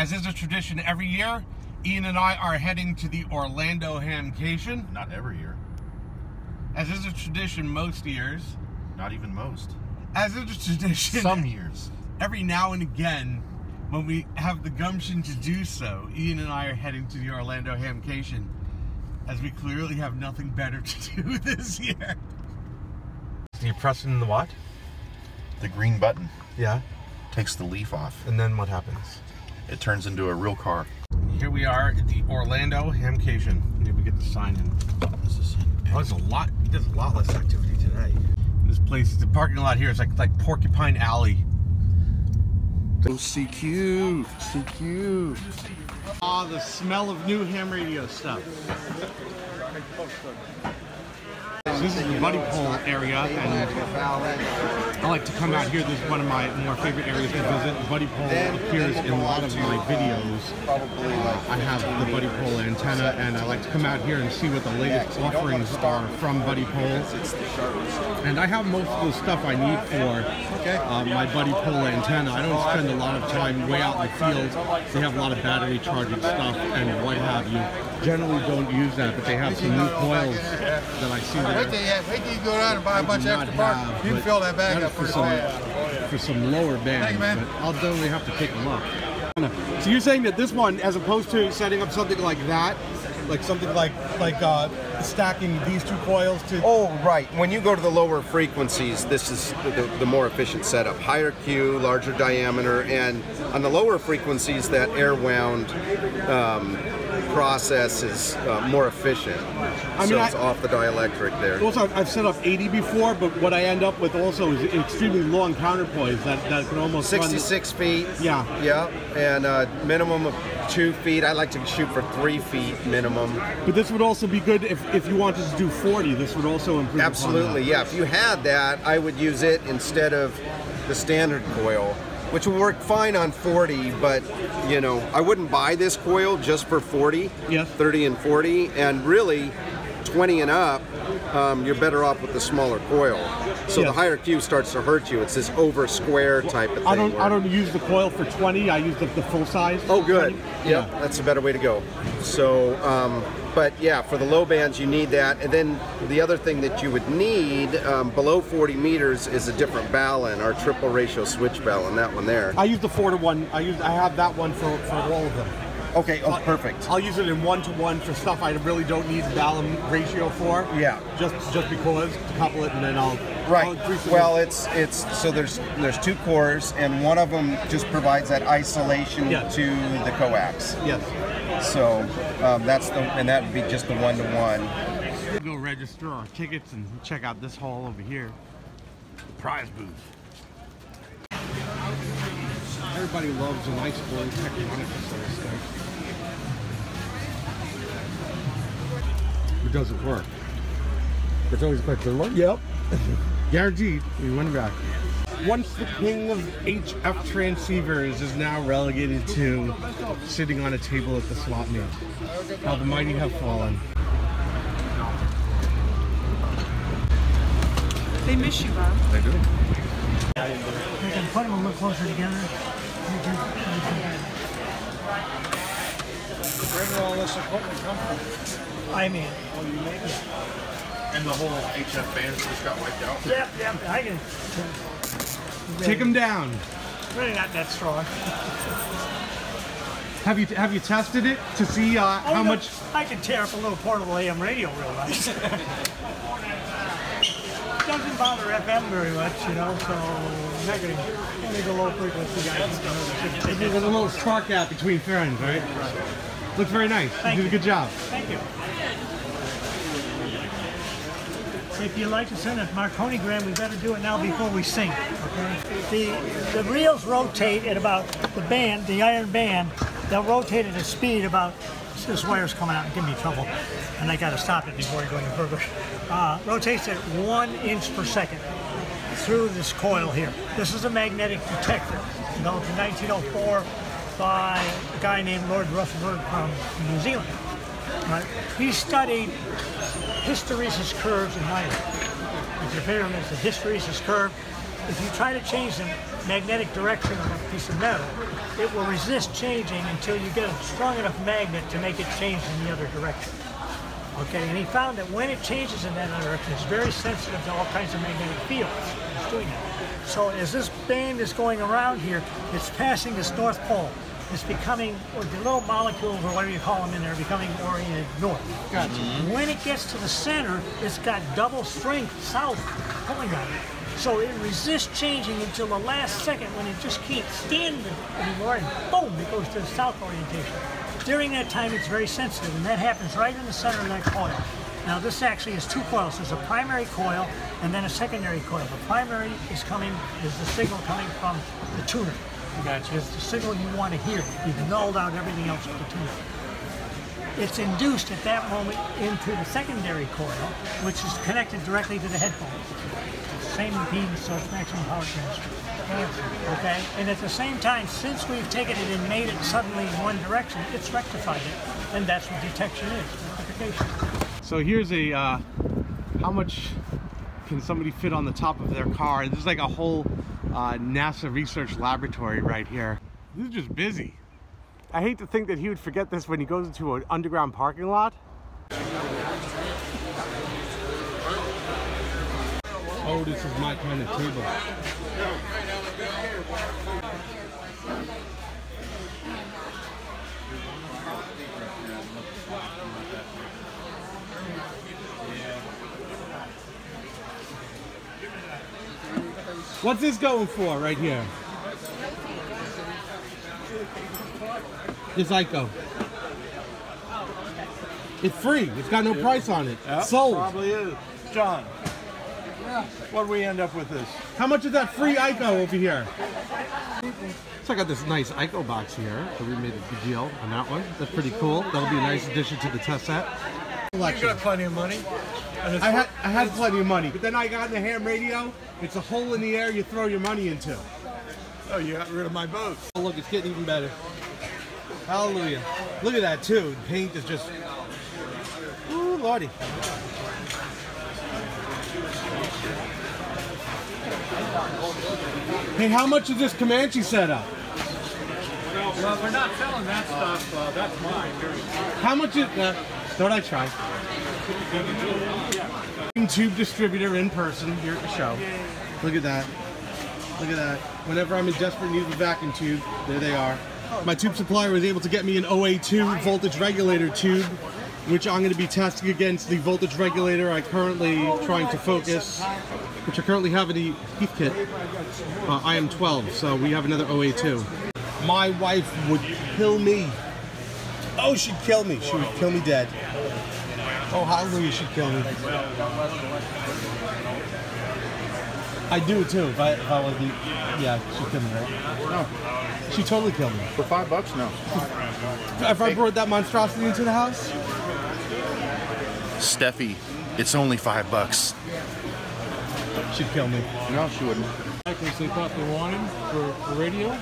As is a tradition every year, Ian and I are heading to the Orlando Hamcation. Not every year. As is a tradition most years. Not even most. As is a tradition some years. Every now and again, when we have the gumption to do so, Ian and I are heading to the Orlando Hamcation, as we clearly have nothing better to do this year. So you press in the what? The green button. Yeah. Takes the leaf off. And then what happens? It turns into a real car. Here we are at the Orlando Hamcation. Maybe we get the sign in. Oh, there's a lot less activity today. This place, the parking lot here is like Porcupine Alley. Oh, CQ, CQ. Ah, the smell of new ham radio stuff. This is the buddy pole area, and I like to come out here. This is one of my more favorite areas to visit. The buddy pole appears in a lot of my videos. I have the buddy pole antenna, and I like to come out here and see what the latest offerings are from buddy poles. And I have most of the stuff I need for my buddy pole antenna. I don't spend a lot of time way out in the field. They have a lot of battery charging stuff and what have you. Generally don't use that, but they have some new coils that I see there. Wait till you go down and buy a bunch of extra parts. You can fill that bag up pretty fast. For some lower bands, but I'll definitely have to take a look. So you're saying that this one, as opposed to setting up something like that, like something like stacking these two coils to... Oh, right. When you go to the lower frequencies, this is the more efficient setup. Higher Q, larger diameter, and on the lower frequencies, that air-wound process is more efficient. It's off the dielectric there. Also, I've set up 80 before, but what I end up with also is extremely long counterpoise that can almost 66 feet. Yeah. Yeah, and minimum of 2 feet. I like to shoot for 3 feet minimum. But this would also be good if you wanted to do 40. This would also improve. Absolutely, yeah. If you had that, I would use it instead of the standard coil, which will work fine on 40, but you know, I wouldn't buy this coil just for 40, yes. 30 and 40, and really 20 and up, you're better off with the smaller coil. So yes. The higher Q starts to hurt you. It's this over square type of thing. I don't use the coil for 20. I use the full size. Oh, good. Yeah, that's a better way to go. So, but yeah, for the low bands, you need that. And then the other thing that you would need below 40 meters is a different ballon, our triple ratio switch ballon, that one there. I use the 4-to-1. I have that one for all of them. Okay, oh, perfect. I'll use it in 1-to-1 for stuff I really don't need the ballon ratio for. Yeah. Just because to couple it, and then I'll. Right. Well, it's so there's 2 cores, and one of them just provides that isolation to the coax. Yes. So that would be just the 1-to-1. Go register our tickets and check out this hall over here, the prize booth. Everybody loves a nice blue Tectonica sort of stuff. It doesn't work. It's always a question. Yep. Guaranteed. You win back. Once the king of HF transceivers is now relegated to sitting on a table at the swap meet. How the mighty have fallen. They miss you, Bob. They do. We can put them a little closer together. Where did all this equipment come from? I mean. Oh, you made it? And the whole HF band just got wiped out? Yep, I can. Take them down. Really not that strong. Have you tested it to see how much? I can tear up a little portable AM radio real nice. Doesn't bother FM very much, you know, so I'm not going to only the low frequency guys. There's a little spark gap between friends, right? Looks very nice. You did a good job. Thank you. If you'd like to send a Marconigram, we better do it now before we sing, okay? The reels rotate at about the iron band, they'll rotate at a speed about, this wire's coming out and giving me trouble, and I gotta stop it before I go any further. Rotates at 1 inch per second through this coil here. This is a magnetic detector, developed in 1904 by a guy named Lord Rutherford from New Zealand. Right? He studied hysteresis curves in wiring. If you're familiar with the hysteresis curve, if you try to change the magnetic direction of a piece of metal, it will resist changing until you get a strong enough magnet to make it change in the other direction. Okay, and he found that when it changes in that direction, it's very sensitive to all kinds of magnetic fields. It's doing that. So as this band is going around here, it's passing this North Pole. It's becoming, or the little molecules, or whatever you call them in there, becoming oriented north. Gotcha. When it gets to the center, it's got double strength south pulling on it. So it resists changing until the last second when it just can't stand it anymore, and boom, it goes to the south orientation. During that time, it's very sensitive, and that happens right in the center of that coil. Now, this actually is two coils. There's a primary coil and then a secondary coil. The primary is the signal coming from the tuner. Gotcha. It's the signal you want to hear. You've nulled out everything else with the tuner. It's induced at that moment into the secondary coil, which is connected directly to the headphones. Same impedance, so it's maximum power transfer. Okay? And at the same time, since we've taken it and made it suddenly in one direction, it's rectified it. And that's what detection is, rectification. So here's a, how much can somebody fit on the top of their car? This is like a whole NASA research laboratory right here. This is just busy. I hate to think that he would forget this when he goes into an underground parking lot. Oh, this is my kind of table. What's this going for right here? This ICO. It's free. It's got no price on it. Yep, sold. Probably is. John, what do we end up with this? How much is that free ICO over here? So I got this nice ICO box here. So we made a good deal on that one. That's pretty cool. That'll be a nice addition to the test set. You got plenty of money. I had plenty of money, but then I got in the ham radio. It's a hole in the air you throw your money into. Oh, you got rid of my boat. Oh, look, it's getting even better. Hallelujah. Look at that, too. The paint is just... Ooh, Lordy. Hey, how much is this Comanche setup? Well, we're not selling that stuff. That's mine. How much is... don't I try? Tube distributor in person here at the show. Look at that. Look at that. Whenever I'm in desperate need of a vacuum tube, there they are. My tube supplier was able to get me an OA2 voltage regulator tube, which I'm going to be testing against the voltage regulator I currently trying to focus, which I currently have in the Heath kit. I am 12, so we have another OA2. My wife would kill me. Oh, she'd kill me. She would kill me dead. Oh, hallelujah, she'd kill me. I'd do it too if I wasn't. Yeah, she'd kill me, right? No. She'd totally kill me. For $5? No. If I brought that monstrosity into the house? Steffi, it's only $5. She'd kill me. No, she wouldn't. Because they thought they wanted for radio,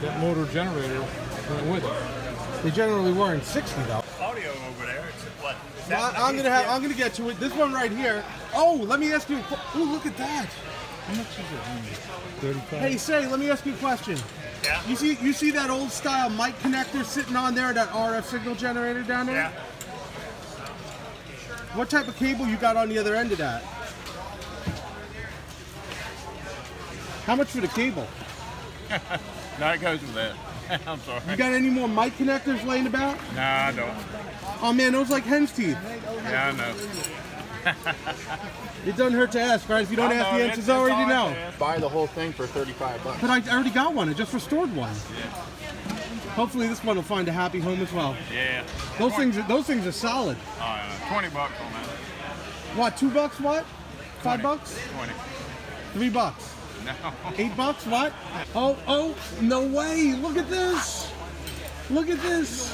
that motor generator went with it. They generally weren't 60 though. Audio over there. It's what? I'm gonna get to it. This one right here. Oh, let me ask you. Oh, look at that. How much is it? 35. Hey, say, let me ask you a question. Yeah. You see that old style mic connector sitting on there, that RF signal generator down there? Yeah. What type of cable you got on the other end of that? How much for the cable? No, it goes with that. I'm sorry. You got any more mic connectors laying about? No, I don't. Oh man, those like hen's teeth. Yeah, I know. It doesn't hurt to ask, right? If you don't ask, the answer's already no. Buy the whole thing for $35. But I already got one. I just restored one. Hopefully this one will find a happy home as well. Yeah. Those things are solid. $20 on that. What? $2? What? $5? 20. $3? No. $8? What? Oh, no way. Look at this. Look at this.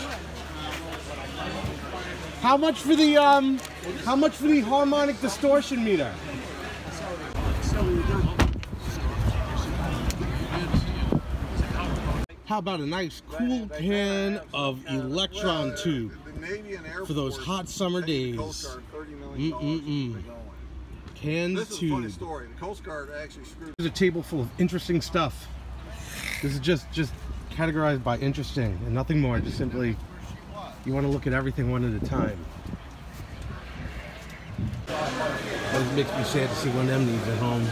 How much for the harmonic distortion meter? How about a nice cool can of electron tube for those hot summer days? Cans This is a funny story. The Coast Guard actually screwed. There's a table full of interesting stuff. This is just categorized by interesting and nothing more. Just simply, you want to look at everything one at a time. It makes me sad to see one of them needs at home.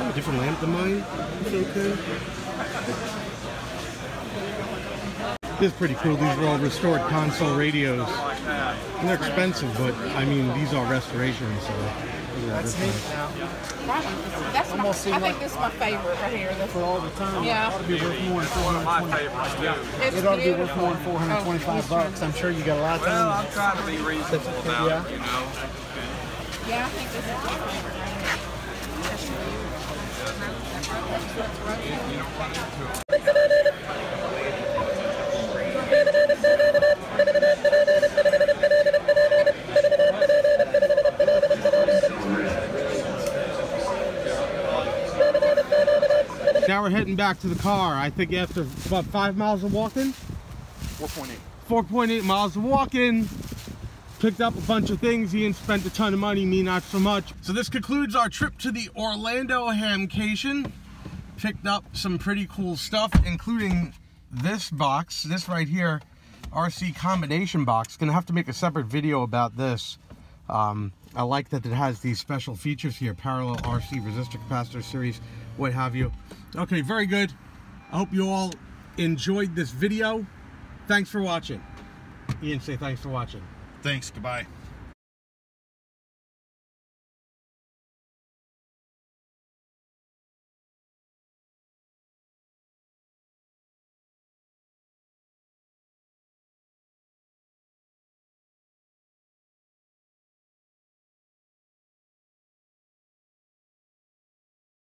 A different lamp than mine. It's okay. This is pretty cool. These are all restored console radios. And they're expensive, but I mean, these are restorations, so. That's neat now. That's I think this is my favorite right here. For all the time, yeah. It ought to be worth more than $420. It ought to be worth more than $425. I'm sure you got a lot of time. Well, I'm trying to be reasonable about it, you know. Yeah, I think this is my favorite right here. Now we're heading back to the car. I think after, what, 5 miles of walking? 4.8. 4.8 miles of walking. Picked up a bunch of things. Ian spent a ton of money, me not so much. So this concludes our trip to the Orlando Hamcation. Picked up some pretty cool stuff, including this box, this right here, RC combination box. Gonna have to make a separate video about this. I like that it has these special features here, parallel RC resistor capacitor series, what have you. Okay, very good. I hope you all enjoyed this video. Thanks for watching. Ian, say thanks for watching. Thanks, goodbye.